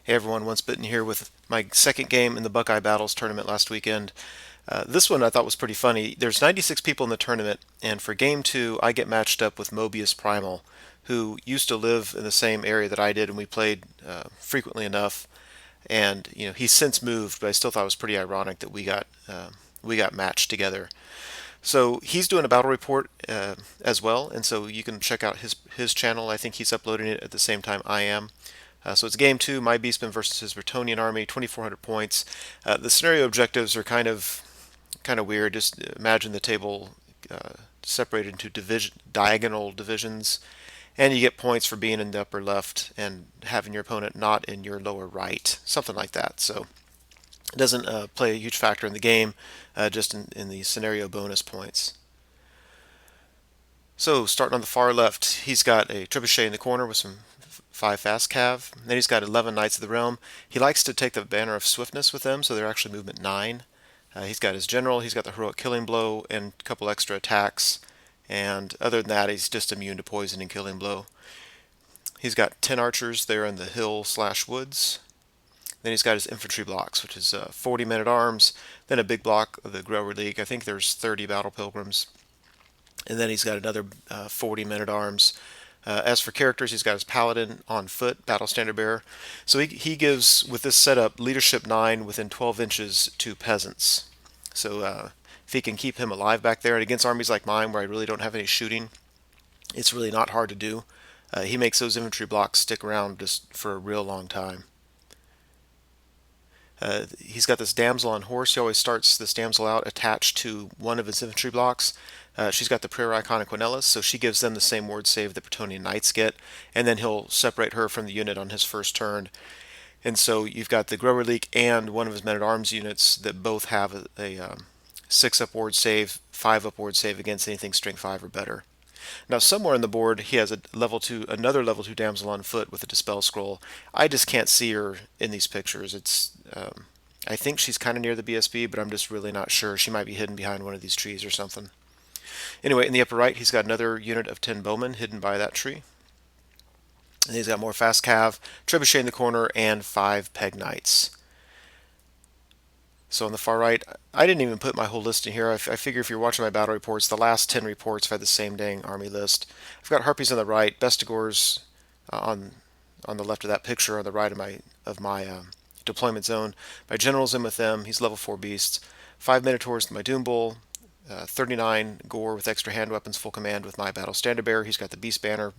Hey everyone, Once Bitten here with my second game in the Buckeye Battles tournament last weekend. This one I thought was pretty funny. There's 96 people in the tournament, and for game two, I get matched up with Mobius Primal, who used to live in the same area that I did, and we played frequently enough. And he's since moved, but I still thought it was pretty ironic that we got matched together. So he's doing a battle report as well, and so you can check out his channel. I think he's uploading it at the same time I am. So it's game two, my Beastmen versus his Bretonnian army, 2,400 points. The scenario objectives are kind of weird. Just imagine the table separated into diagonal divisions, and you get points for being in the upper left and having your opponent not in your lower right, something like that. So it doesn't play a huge factor in the game, just in the scenario bonus points. So starting on the far left, he's got a trebuchet in the corner with some 5 fast cav. Then he's got 11 Knights of the Realm. He likes to take the banner of swiftness with them, so they're actually movement 9. He's got his general, he's got the heroic killing blow, and a couple extra attacks. And other than that, he's just immune to poison and killing blow. He's got 10 archers there in the hill/woods. Then he's got his infantry blocks, which is 40 men at arms, then a big block of the Growler League. I think there's 30 battle pilgrims. And then he's got another 40 men at arms. As for characters, he's got his paladin on foot, battle standard bearer. So he gives, with this setup, leadership 9 within 12 inches to peasants. So if he can keep him alive back there, and against armies like mine where I really don't have any shooting, it's really not hard to do. He makes those infantry blocks stick around just for a real long time. He's got this damsel on horse. He always starts this damsel out attached to one of his infantry blocks. She's got the prayer icon of Quinellus, so she gives them the same word save that Bretonnian Knights get, and then he'll separate her from the unit on his first turn. And so you've got the Grower Leak and one of his men-at-arms units that both have a 6 upward save, 5 upward save against anything strength 5 or better. Now somewhere on the board he has another level 2 damsel on foot with a dispel scroll. I just can't see her in these pictures. I think she's kind of near the BSB, but I'm just really not sure. She might be hidden behind one of these trees or something. Anyway, in the upper right, he's got another unit of 10 bowmen hidden by that tree. And he's got more fast cav, trebuchet in the corner, and 5 peg knights. So on the far right, I didn't even put my whole list in here. I figure if you're watching my battle reports, the last 10 reports have had the same dang army list. I've got harpies on the right, bestigors on the left of that picture, on the right of my deployment zone. My general's in with them. He's level 4 beasts. 5 minotaurs in my doom bull. 39 gore with extra hand weapons, full command with my battle standard bearer. He's got the beast banner.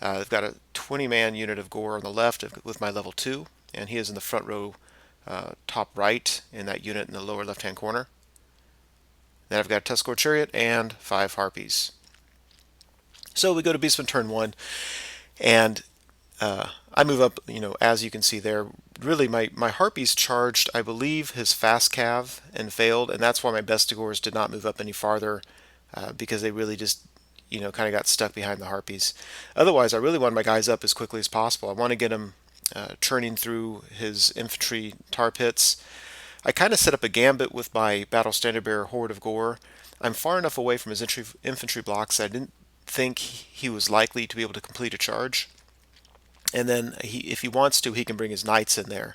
I've got a 20-man unit of gore on the left with my level 2, and he is in the front row, top right in that unit in the lower left-hand corner. Then I've got a Tuscarora chariot and 5 harpies. So we go to Beastman turn 1, and I move up, as you can see there. Really, my harpies charged, I believe, his fast cav and failed, and that's why my bestigors did not move up any farther, because they really just, kind of got stuck behind the harpies. Otherwise, I really want my guys up as quickly as possible. I want to get him churning through his infantry tar pits. I kind of set up a gambit with my battle standard bearer horde of gore. I'm far enough away from his infantry blocks that I didn't think he was likely to be able to complete a charge. And then if he wants to, he can bring his knights in there.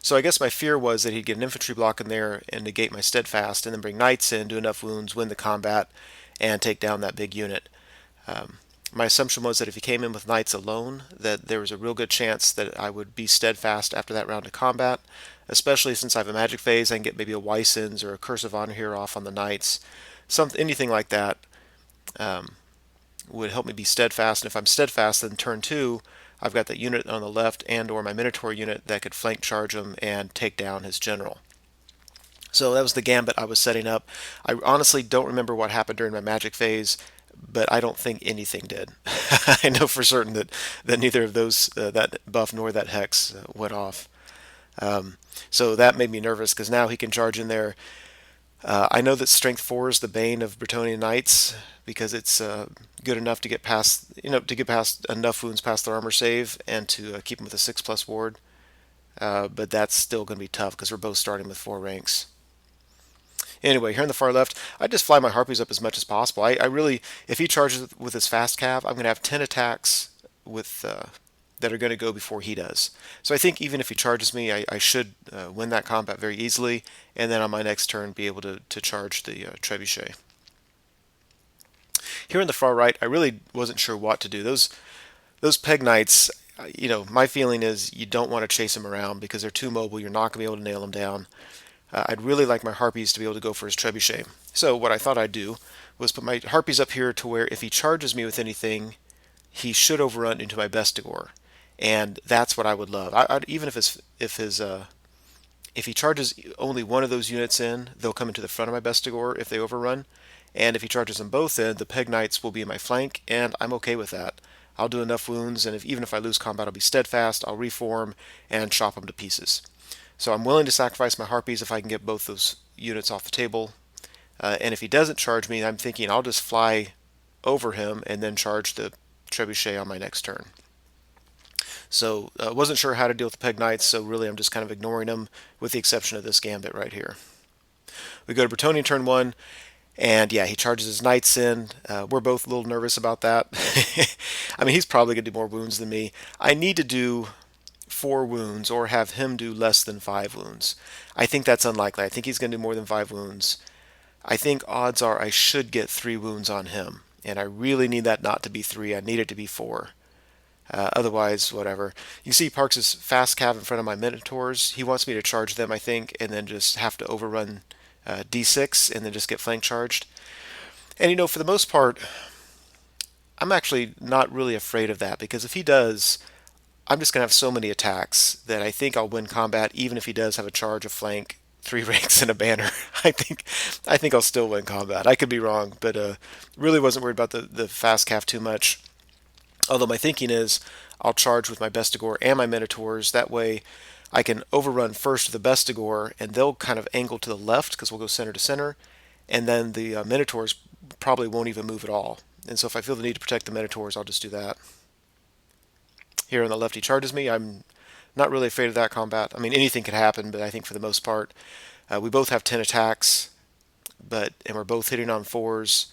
So I guess my fear was that he'd get an infantry block in there and negate my steadfast, and then bring knights in, do enough wounds, win the combat, and take down that big unit. My assumption was that if he came in with knights alone, that there was a real good chance that I would be steadfast after that round of combat, especially since I have a magic phase. I can get maybe a Weissens or a Curse of Honor here off on the knights. Anything like that would help me be steadfast, and if I'm steadfast, then turn 2, I've got that unit on the left and or my Minotaur unit that could flank charge him and take down his general. So that was the gambit I was setting up. I honestly don't remember what happened during my magic phase, but I don't think anything did. I know for certain that neither of those, that buff nor that hex, went off. So that made me nervous because now he can charge in there. I know that Strength 4 is the bane of Bretonnian Knights because it's good enough to get past, enough wounds past their armor save and to keep them with a 6+ ward. But that's still going to be tough because we're both starting with 4 ranks. Anyway, here on the far left, I just fly my harpies up as much as possible. I really, if he charges with his fast cav, I'm going to have 10 attacks with that are going to go before he does. So I think even if he charges me, I should win that combat very easily, and then on my next turn be able to charge the trebuchet. Here in the far right, I really wasn't sure what to do. Those peg knights, my feeling is you don't want to chase them around because they're too mobile. You're not going to be able to nail them down. I'd really like my harpies to be able to go for his trebuchet. So what I thought I'd do was put my harpies up here to where if he charges me with anything, he should overrun into my Bestigor, and that's what I would love. Even if he charges only one of those units in, they'll come into the front of my Bestigor if they overrun, and if he charges them both in, the Peg Knights will be in my flank, and I'm okay with that. I'll do enough wounds, and even if I lose combat, I'll be steadfast. I'll reform and chop them to pieces. So I'm willing to sacrifice my harpies if I can get both those units off the table. And if he doesn't charge me, I'm thinking I'll just fly over him and then charge the trebuchet on my next turn. So wasn't sure how to deal with the Peg Knights, so really I'm just kind of ignoring them with the exception of this gambit right here. We go to Bretonnia turn 1, and yeah, he charges his Knights in. We're both a little nervous about that. I mean, he's probably going to do more wounds than me. I need to do 4 wounds or have him do less than 5 wounds. I think that's unlikely. I think he's going to do more than 5 wounds. I think odds are I should get 3 wounds on him, and I really need that not to be 3. I need it to be 4. Otherwise, whatever. You see, parks his fast cav in front of my Minotaurs. He wants me to charge them, I think, and then just have to overrun D6 and then just get flank charged. And for the most part, I'm actually not really afraid of that because if he does, I'm just going to have so many attacks that I think I'll win combat even if he does have a charge, a flank, 3 ranks, and a banner. I think I'll still win combat. I could be wrong, but really wasn't worried about the fast calf too much. Although my thinking is I'll charge with my Bestigor and my Minotaurs. That way I can overrun first the Bestigor, and they'll kind of angle to the left because we'll go center to center. And then the Minotaurs probably won't even move at all. And so if I feel the need to protect the Minotaurs, I'll just do that. Here on the left, he charges me. I'm not really afraid of that combat. I mean, anything could happen, but I think for the most part, we both have 10 attacks, and we're both hitting on 4s.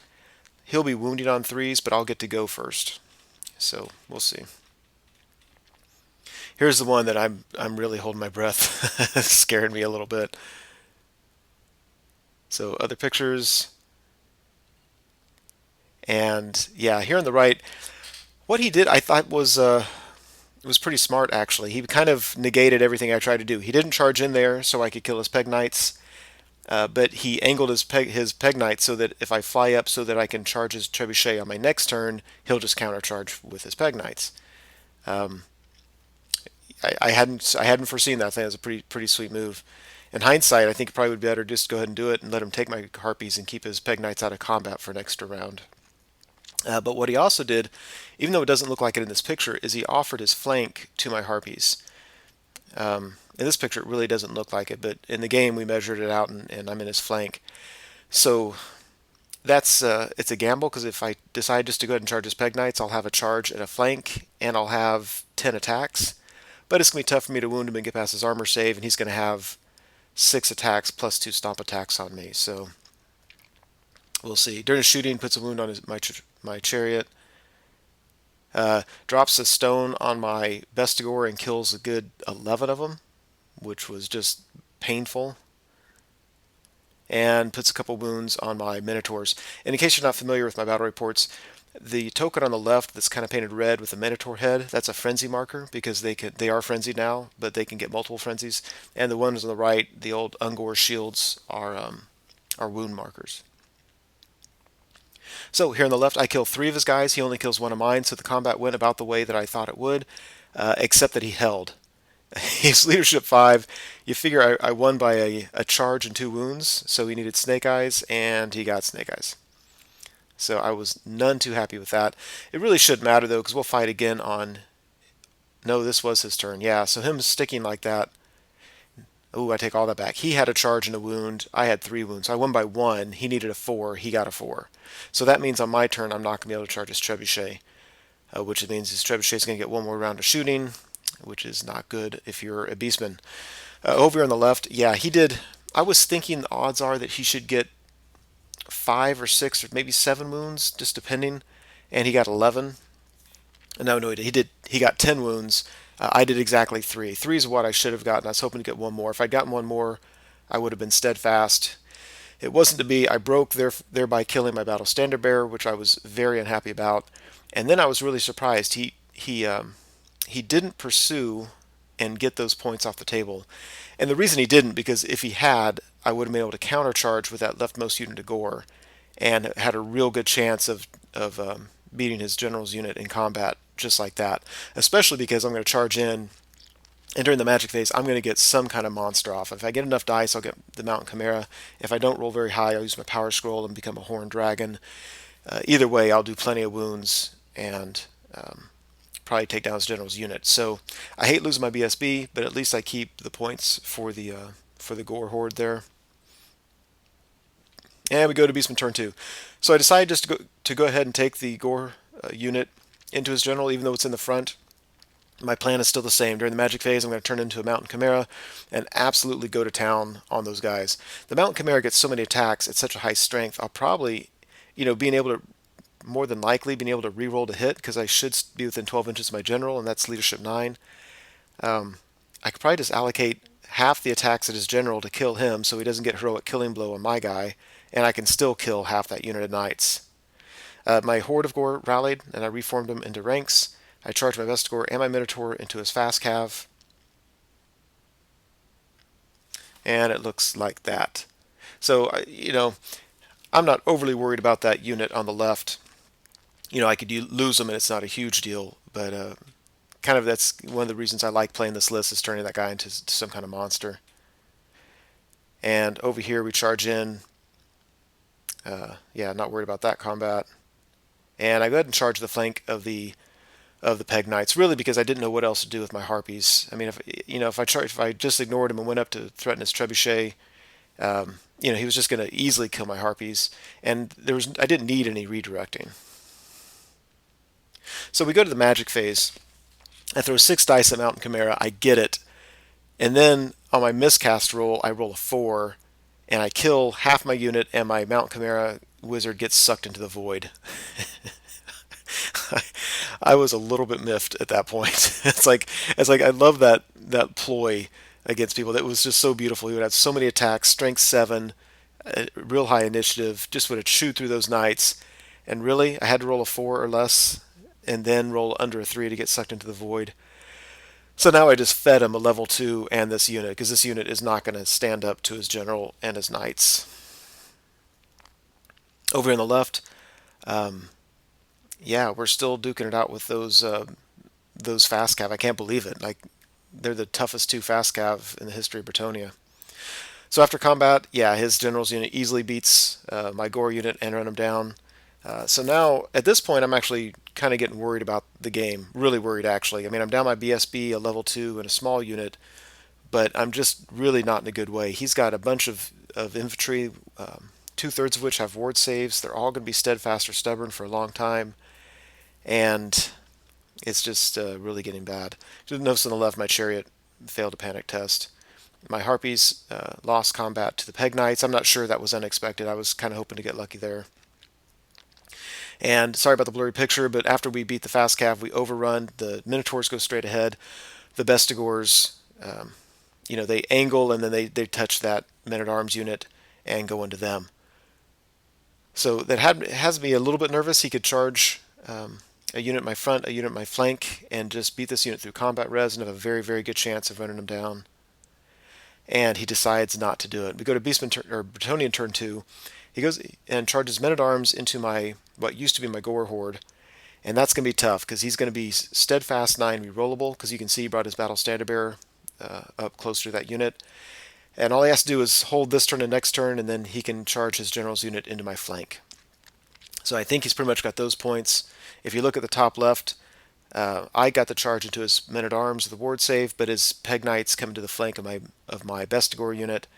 He'll be wounding on 3s, but I'll get to go first. So we'll see. Here's the one that I'm really holding my breath, scaring me a little bit. So other pictures, and yeah, here on the right, what he did I thought was pretty smart actually. He kind of negated everything I tried to do. He didn't charge in there so I could kill his Peg Knights. But he angled his peg knight so that if I fly up so that I can charge his trebuchet on my next turn, he'll just countercharge with his peg knights. I hadn't foreseen that. I think it was a pretty sweet move. In hindsight, I think it probably would be better just go ahead and do it and let him take my harpies and keep his peg knights out of combat for an extra round. But what he also did, even though it doesn't look like it in this picture, is he offered his flank to my harpies. In this picture, it really doesn't look like it, but in the game, we measured it out, and I'm in his flank. So it's a gamble, because if I decide just to go ahead and charge his Peg Knights, I'll have a charge and a flank, and I'll have 10 attacks. But it's going to be tough for me to wound him and get past his armor save, and he's going to have 6 attacks plus 2 stomp attacks on me. So we'll see. During his shooting, puts a wound on my chariot. Drops a stone on my Bestigor and kills a good 11 of them, which was just painful. And puts a couple wounds on my Minotaurs. And in case you're not familiar with my battle reports, the token on the left that's kind of painted red with a Minotaur head, that's a frenzy marker because they are frenzied now, but they can get multiple frenzies. And the ones on the right, the old Ungor shields, are wound markers. So here on the left, I kill 3 of his guys. He only kills 1 of mine, so the combat went about the way that I thought it would, except that he held. He's leadership 5. You figure I won by a charge and 2 wounds, so he needed Snake Eyes, and he got Snake Eyes. So I was none too happy with that. It really shouldn't matter, though, because we'll fight again on... No, this was his turn. Yeah, so him sticking like that... Oh, I take all that back. He had a charge and a wound. I had 3 wounds. I won by 1. He needed a 4. He got a 4. So that means on my turn, I'm not going to be able to charge his trebuchet, which means his trebuchet is going to get 1 more round of shooting, which is not good if you're a Beastman. Over here on the left, yeah, he did. I was thinking the odds are that he should get 5 or 6 or maybe 7 wounds, just depending, and he got 11. No, no, he did. He got 10 wounds. I did exactly three. Three is what I should have gotten. I was hoping to get one more. If I'd gotten one more, I would have been steadfast. It wasn't to be. I broke thereby killing my battle standard bearer, which I was very unhappy about. And then I was really surprised. He didn't pursue and get those points off the table. And the reason he didn't, because if he had, I would have been able to countercharge with that leftmost unit of gore, and had a real good chance of beating his general's unit in combat just like that. Especially because I'm going to charge in, and during the magic phase, I'm going to get some kind of monster off. If I get enough dice, I'll get the Mountain Chimera. If I don't roll very high, I'll use my Power Scroll and become a Horned Dragon. Either way, I'll do plenty of wounds and probably take down his general's unit. So I hate losing my BSB, but at least I keep the points for the Gore Horde there. And we go to Beastman turn 2. So I decided just to go ahead and take the Gore unit into his general, even though it's in the front. My plan is still the same. During the magic phase, I'm going to turn into a Mountain Chimera and absolutely go to town on those guys. The Mountain Chimera gets so many attacks at such a high strength, I'll probably, being able to, more than likely, being able to reroll to hit, because I should be within 12 inches of my general, and that's leadership 9. I could probably just allocate half the attacks at his general to kill him so he doesn't get heroic killing blow on my guy, and I can still kill half that unit of knights. My Horde of Gore rallied, and I reformed them into ranks. I charged my Vestigore and my Minotaur into his fast cav, and it looks like that. So, I'm not overly worried about that unit on the left. I could lose them, and it's not a huge deal, but kind of that's one of the reasons I like playing this list, is turning that guy into some kind of monster. And over here we charge in. Yeah, not worried about that combat. And I go ahead and charge the flank of the Peg Knights, really because I didn't know what else to do with my Harpies. I mean, if I just ignored him and went up to threaten his Trebuchet, he was just going to easily kill my Harpies, and I didn't need any redirecting. So we go to the magic phase. I throw 6 dice at Mountain Chimera. I get it, and then on my miscast roll, I roll a 4, and I kill half my unit, and my Mountain Chimera wizard gets sucked into the void. I was a little bit miffed at that point. It's like I love that ploy against people. That was just so beautiful. He would have so many attacks, strength 7, real high initiative, just would have chewed through those knights. And really, I had to roll a 4 or less, and then roll under a 3 to get sucked into the void. So now I just fed him a level 2 and this unit, because this unit is not going to stand up to his general and his knights. Over on the left, yeah, we're still duking it out with those fast cav. I can't believe it. Like, they're the toughest 2 fast cav in the history of Bretonnia. So after combat, yeah, his general's unit easily beats my Gore unit and run him down. So now, at this point, I'm actually kind of getting worried about the game. Really worried, actually. I mean, I'm down my BSB, a level 2, and a small unit, but I'm just really not in a good way. He's got a bunch of infantry, 2/3 of which have ward saves. They're all going to be steadfast or stubborn for a long time, and it's just really getting bad. Just notice on the left, my chariot failed a panic test. My Harpies lost combat to the Peg Knights. I'm not sure that was unexpected. I was kind of hoping to get lucky there. And sorry about the blurry picture, but after we beat the fast cav, we overrun. The Minotaurs go straight ahead. The Bestigors, they angle, and then they touch that men-at-arms unit and go into them. So that has me a little bit nervous. He could charge a unit in my front, a unit in my flank, and just beat this unit through combat res and have a very, very good chance of running him down. And he decides not to do it. We go to Beastman or Bretonnian turn 2. He goes and charges men-at-arms into what used to be my Gore Horde, and that's going to be tough because he's going to be steadfast 9 rerollable, because you can see he brought his battle standard bearer up closer to that unit. And all he has to do is hold this turn and next turn, and then he can charge his general's unit into my flank. So I think he's pretty much got those points. If you look at the top left, I got the charge into his men-at-arms with the ward save, but his Peg Knights come to the flank of my Bestigore unit,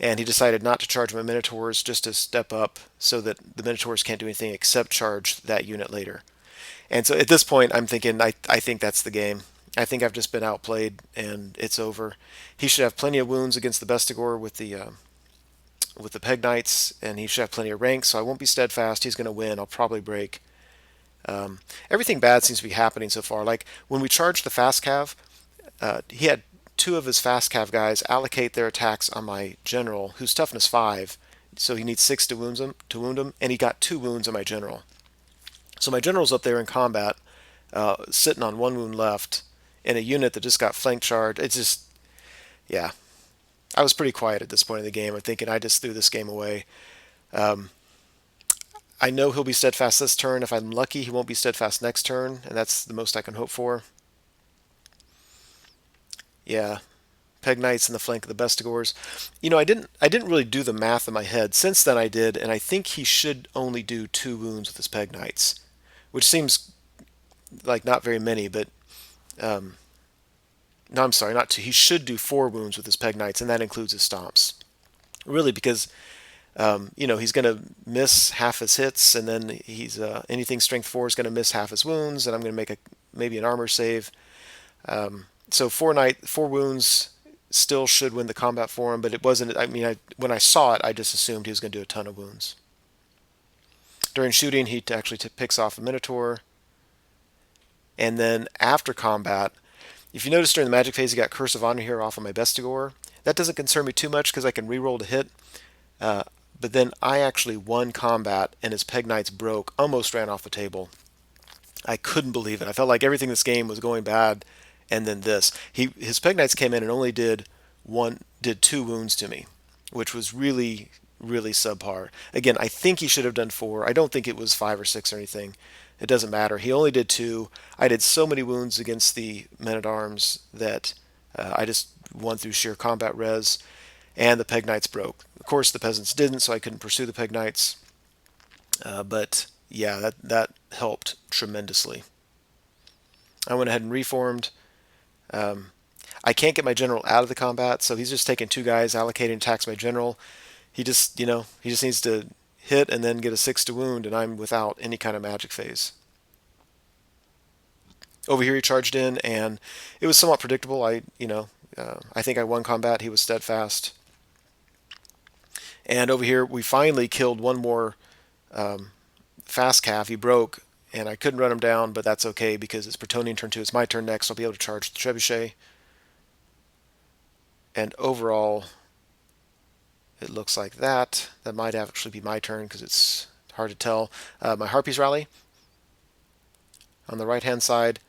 and he decided not to charge my Minotaurs, just to step up so that the Minotaurs can't do anything except charge that unit later. And so at this point, I'm thinking, I think that's the game. I think I've just been outplayed, and it's over. He should have plenty of wounds against the Bestigore with the Peg Knights, and he should have plenty of ranks, so I won't be steadfast. He's going to win. I'll probably break. Everything bad seems to be happening so far. Like when we charged the fast cav, he had two of his fast cav guys allocate their attacks on my general, who's toughness 5, so he needs 6 to wound him, and he got 2 wounds on my general. So my general's up there in combat, sitting on 1 wound left, in a unit that just got flank charged. It's just, yeah. I was pretty quiet at this point in the game. I'm thinking I just threw this game away. I know he'll be steadfast this turn. If I'm lucky, he won't be steadfast next turn, and that's the most I can hope for. Yeah, Peg Knights in the flank of the Bestigors. I didn't really do the math in my head. Since then I did, and I think he should only do 2 wounds with his Peg Knights, which seems like not very many, but um, no, I'm sorry, not 2. He should do 4 wounds with his Peg Knights, and that includes his stomps. Really, because he's going to miss half his hits, and then he's anything strength 4 is going to miss half his wounds, and I'm going to make maybe an armor save. So 4 wounds still should win the combat for him, but it wasn't. I mean, when I saw it, I just assumed he was going to do a ton of wounds. During shooting, he actually picks off a Minotaur, and then after combat, if you notice during the magic phase, he got Curse of Honor here off of my Bestigor. That doesn't concern me too much because I can reroll to hit. But then I actually won combat, and his Peg Knights broke, almost ran off the table. I couldn't believe it. I felt like everything in this game was going bad, and then this. His Peg Knights came in and only did 2 wounds to me, which was really, really subpar. Again, I think he should have done 4. I don't think it was 5 or 6 or anything. It doesn't matter. He only did 2. I did so many wounds against the men-at-arms that I just won through sheer combat res, and the Peg Knights broke. Of course, the peasants didn't, so I couldn't pursue the Peg Knights. But yeah, that helped tremendously. I went ahead and reformed. I can't get my general out of the combat, so he's just taking 2 guys, allocating attacks my general. He just needs to hit and then get a 6 to wound, and I'm without any kind of magic phase. Over here he charged in, and it was somewhat predictable. I think I won combat. He was steadfast. And over here we finally killed one more fast cav. He broke, and I couldn't run him down, but that's okay because it's Bretonnian turn 2. It's my turn next. I'll be able to charge the trebuchet. And overall, it looks like that. That might actually be my turn because it's hard to tell. My Harpies rally on the right-hand side.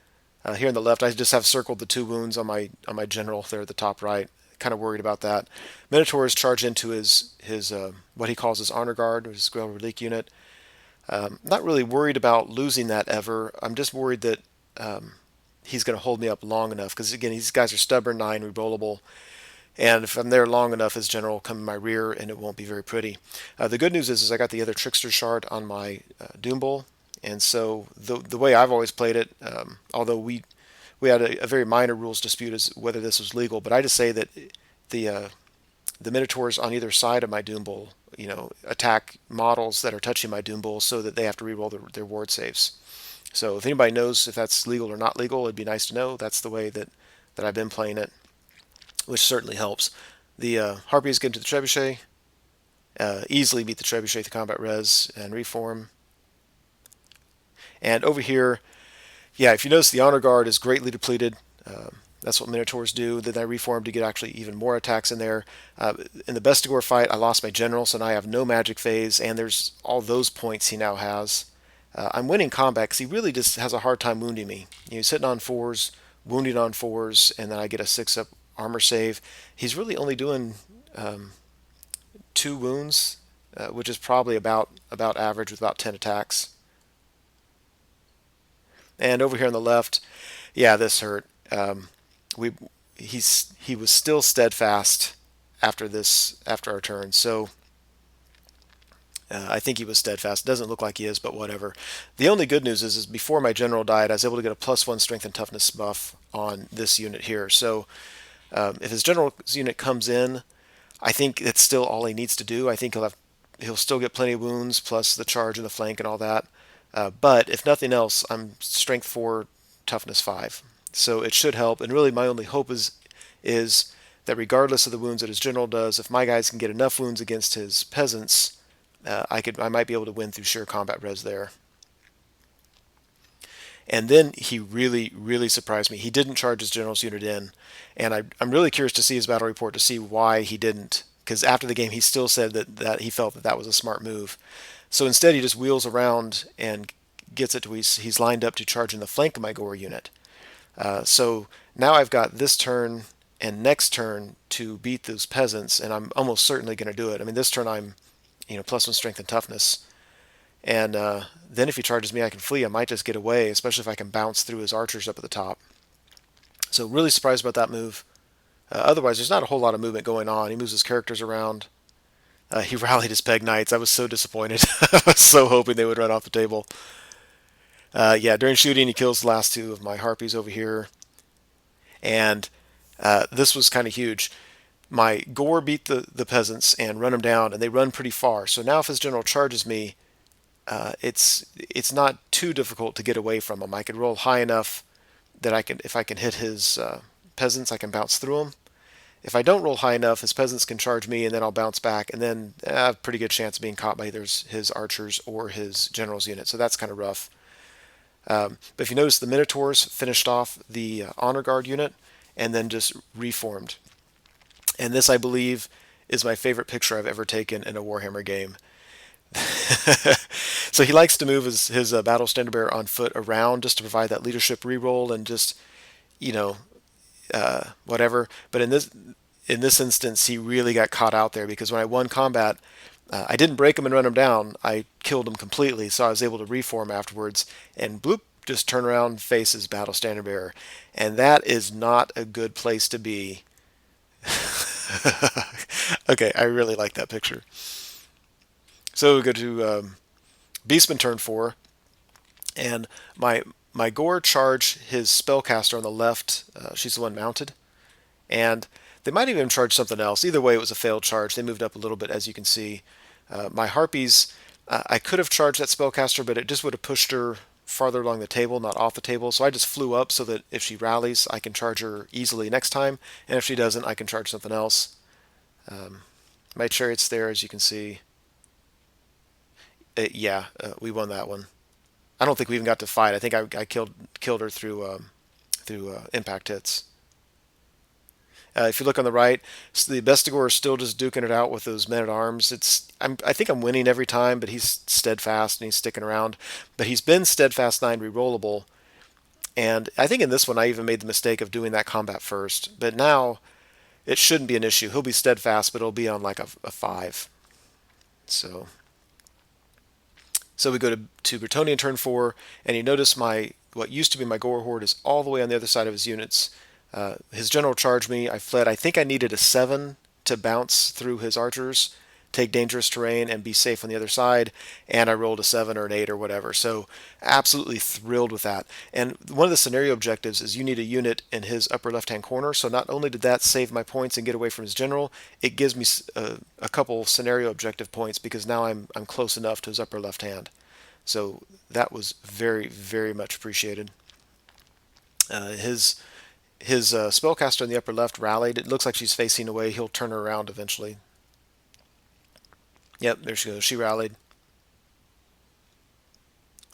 Here on the left, I just have circled the 2 wounds on my general there at the top right. Kind of worried about that. Minotaurs charge into his what he calls his honor guard, or his Grail Relique unit. Not really worried about losing that ever. I'm just worried that he's going to hold me up long enough because again, these guys are stubborn, 9, rerollable. And if I'm there long enough, his general will come in my rear, and it won't be very pretty. The good news is I got the other Trickster Shard on my Doom Bull, and so the way I've always played it, although we had a very minor rules dispute as whether this was legal, but I just say that the Minotaurs on either side of my Doom Bull, attack models that are touching my Doom Bull so that they have to reroll their ward saves. So if anybody knows if that's legal or not legal, it'd be nice to know. That's the way that I've been playing it, which certainly helps. The Harpies get into the Trebuchet, easily beat the Trebuchet with combat res and reform. And over here, yeah, if you notice, the Honor Guard is greatly depleted. That's what Minotaurs do. Then I reformed to get actually even more attacks in there. In the Bestigor fight, I lost my general, so now I have no magic phase, and there's all those points he now has. I'm winning combat because he really just has a hard time wounding me. He's hitting on 4s, wounding on 4s, and then I get a 6-up armor save. He's really only doing 2 wounds, which is probably about average with about 10 attacks. And over here on the left, yeah, this hurt. He was still steadfast after our turn, so I think he was steadfast. Doesn't look like he is, but whatever. The only good news is before my general died, I was able to get a +1 strength and toughness buff on this unit here. So if his general's unit comes in, I think it's still all he needs to do. I think he'll still get plenty of wounds plus the charge and the flank and all that. But if nothing else, I'm strength 4, toughness 5. So it should help. And really my only hope is that regardless of the wounds that his general does, if my guys can get enough wounds against his peasants, I might be able to win through sheer combat res there. And then he really, really surprised me. He didn't charge his general's unit in, and I'm really curious to see his battle report to see why he didn't. Because after the game, he still said that he felt that that was a smart move. So instead, he just wheels around and gets it to he's lined up to charge in the flank of my Gore unit. So now I've got this turn and next turn to beat those peasants, and I'm almost certainly going to do it. I mean, this turn I'm, +1 strength and toughness, and then if he charges me, I can flee. I might just get away, especially if I can bounce through his archers up at the top. So really surprised about that move. Otherwise, there's not a whole lot of movement going on. He moves his characters around. He rallied his peg knights. I was so disappointed. I was so hoping they would run off the table. Yeah, during shooting, he kills the last two of my harpies over here. And this was kind of huge. My Gore beat the peasants and run them down, and they run pretty far. So now if his general charges me, it's not too difficult to get away from him. I can roll high enough that if I can hit his peasants, I can bounce through them. If I don't roll high enough, his peasants can charge me, and then I'll bounce back, and then I have a pretty good chance of being caught by either his archers or his general's unit. So that's kind of rough. But if you notice, the Minotaurs finished off the Honor Guard unit and then just reformed. And this, I believe, is my favorite picture I've ever taken in a Warhammer game. So he likes to move his battle standard bearer on foot around just to provide that leadership reroll and just, you know, whatever. But in this instance, he really got caught out there because when I won combat, I didn't break him and run him down. I killed him completely, so I was able to reform afterwards and bloop, just turn around, face his battle standard bearer. And that is not a good place to be. Okay, I really like that picture. So we go to Beastman turn 4, and my Gore charge his spellcaster on the left. She's the one mounted, and they might even charge something else. Either way, it was a failed charge. They moved up a little bit, as you can see. My harpies, I could have charged that spellcaster, but it just would have pushed her farther along the table, not off the table. So I just flew up so that if she rallies, I can charge her easily next time, and if she doesn't, I can charge something else. My chariot's there, as you can see. Yeah, we won that one. I don't think we even got to fight. I think I killed her through impact hits. If you look on the right, the Bestigor is still just duking it out with those men at arms. I think I'm winning every time, but he's steadfast and he's sticking around. But he's been steadfast 9 rerollable, and I think in this one I even made the mistake of doing that combat first. But now it shouldn't be an issue. He'll be steadfast, but it'll be on like a 5. So we go to Bretonnia turn 4, and you notice what used to be my Gore Horde is all the way on the other side of his units. His general charged me. I fled. I think I needed a 7 to bounce through his archers, take dangerous terrain, and be safe on the other side. And I rolled a 7 or an 8 or whatever. So absolutely thrilled with that. And one of the scenario objectives is you need a unit in his upper left-hand corner. So not only did that save my points and get away from his general, it gives me a couple scenario objective points because now I'm close enough to his upper left hand. So that was very, very much appreciated. His spellcaster in the upper left rallied. It looks like she's facing away. He'll turn her around eventually. Yep, there she goes. She rallied.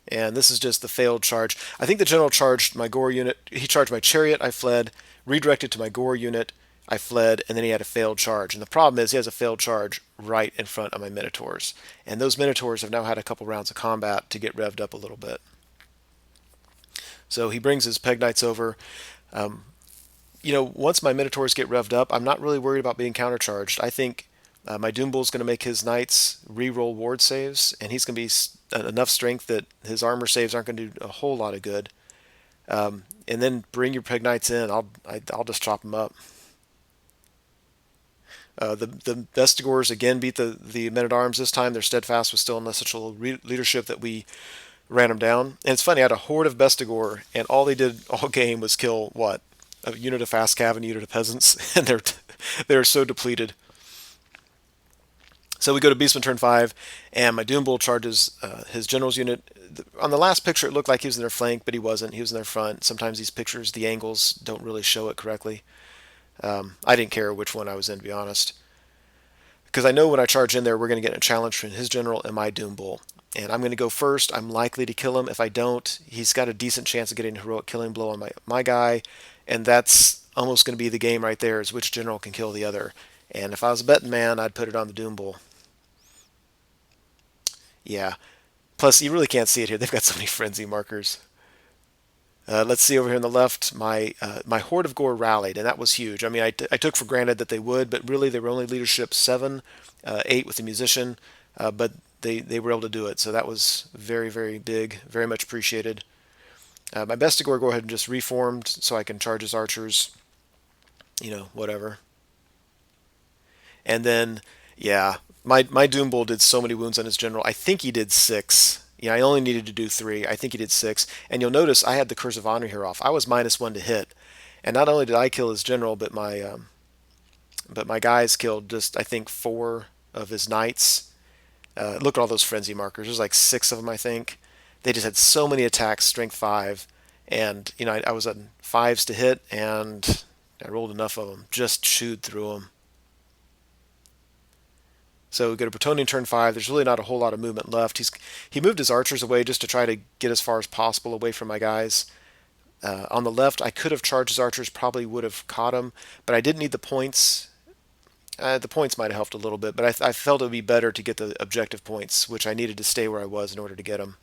And this is just the failed charge. I think the general charged my Gore unit. He charged my chariot. I fled. Redirected to my Gore unit. I fled. And then he had a failed charge. And the problem is he has a failed charge right in front of my Minotaurs. And those Minotaurs have now had a couple rounds of combat to get revved up a little bit. So he brings his Peg Knights over. Once my Minotaurs get revved up, I'm not really worried about being countercharged. I think my Doom Bull is going to make his Knights re-roll ward saves, and he's going to be enough strength that his armor saves aren't going to do a whole lot of good. And then bring your Peg Knights in. I'll just chop them up. The Bestigors again beat the Men-at-Arms this time. Their Steadfast was still in such a leadership that we ran them down. And it's funny, I had a horde of Bestigor, and all they did all game was kill, what? A unit of fast cav and a unit of peasants, and they're so depleted. So we go to Beastman turn 5, and my Doom Bull charges his general's unit. On the last picture, it looked like he was in their flank, but he wasn't. He was in their front. Sometimes these pictures, the angles don't really show it correctly. I didn't care which one I was in, to be honest. because I know when I charge in there, we're going to get a challenge from his general and my Doom Bull. And I'm going to go first. I'm likely to kill him. If I don't, he's got a decent chance of getting a heroic killing blow on my guy. And that's almost going to be the game right there, is which general can kill the other. And if I was a betting man, I'd put it on the Doom Bull. Yeah. Plus, you really can't see it here. They've got so many frenzy markers. Let's see over here on the left. My Horde of Gore rallied, and that was huge. I mean, I took for granted that they would, but really they were only leadership 7, 8 with the musician, but they were able to do it. So that was very, very big, very much appreciated. My Bestigor go ahead and just reformed so I can charge his archers, whatever. And then, yeah, my Doom Bull did so many wounds on his general. I think he did 6. Yeah, I only needed to do 3. I think he did 6. And you'll notice I had the Curse of Honor here off. I was -1 to hit. And not only did I kill his general, but my guys killed just, I think, 4 of his knights. Look at all those frenzy markers. There's like 6 of them, I think. They just had so many attacks, strength 5. And, I was on 5s to hit, and I rolled enough of them. Just chewed through them. So we go to Bretonnia turn 5. There's really not a whole lot of movement left. He moved his archers away just to try to get as far as possible away from my guys. On the left, I could have charged his archers, probably would have caught him, but I didn't need the points. The points might have helped a little bit, but I felt it would be better to get the objective points, which I needed to stay where I was in order to get them.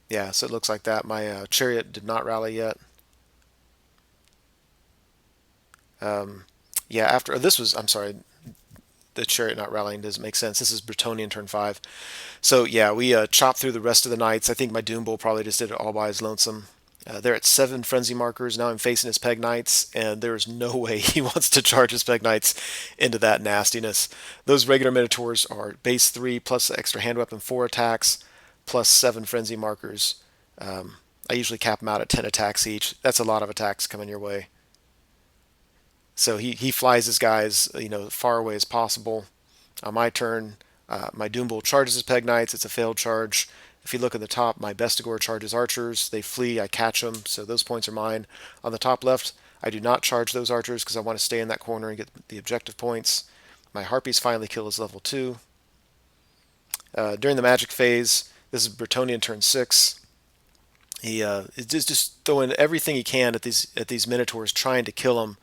Yeah, so it looks like that. My chariot did not rally yet. Yeah, after this was, I'm sorry, the chariot not rallying doesn't make sense. This is Bretonnian turn 5. So yeah, we chopped through the rest of the knights. I think my Doom Bull probably just did it all by his lonesome. They're at 7 frenzy markers. Now I'm facing his Peg Knights, and there's no way he wants to charge his Peg Knights into that nastiness. Those regular Minotaurs are base 3 plus the extra hand weapon 4 attacks plus 7 frenzy markers. I usually cap them out at 10 attacks each. That's a lot of attacks coming your way. So he flies his guys, far away as possible. On my turn, my Doom Bull charges his Peg Knights. It's a failed charge. If you look at the top, my Bestigor charges archers. They flee. I catch them, so those points are mine. On the top left, I do not charge those archers because I want to stay in that corner and get the objective points. My Harpies finally kill his level 2. During the magic phase, this is Bretonnian turn 6. He is just throwing everything he can at these Minotaurs, trying to kill them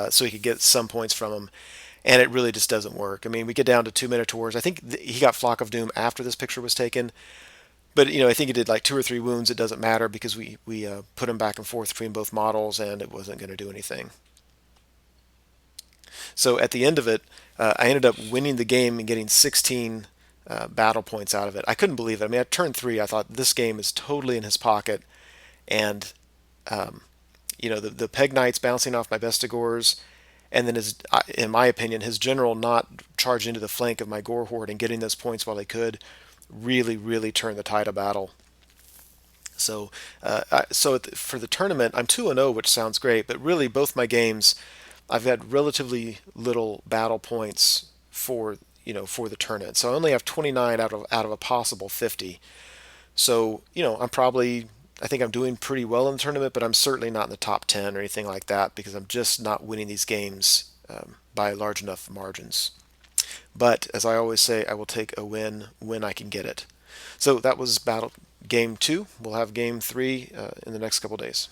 so he could get some points from them. And it really just doesn't work. I mean, we get down to 2 Minotaurs. I think he got Flock of Doom after this picture was taken. But, I think he did like 2 or 3 wounds. It doesn't matter because we put him back and forth between both models, and it wasn't going to do anything. So at the end of it, I ended up winning the game and getting 16 battle points out of it. I couldn't believe it. I mean, at turn 3, I thought this game is totally in his pocket. And, the Peg Knights bouncing off my Bestigors, and then in my opinion, his general not charging into the flank of my Gore Horde and getting those points while he could really, really turned the tide of battle. So, for the tournament, I'm 2-0, which sounds great, but really both my games, I've had relatively little battle points for the tournament. So I only have 29 out of a possible 50. So, I think I'm doing pretty well in the tournament, but I'm certainly not in the top 10 or anything like that because I'm just not winning these games by large enough margins. But as I always say, I will take a win when I can get it. So that was battle game 2. We'll have game 3 in the next couple days.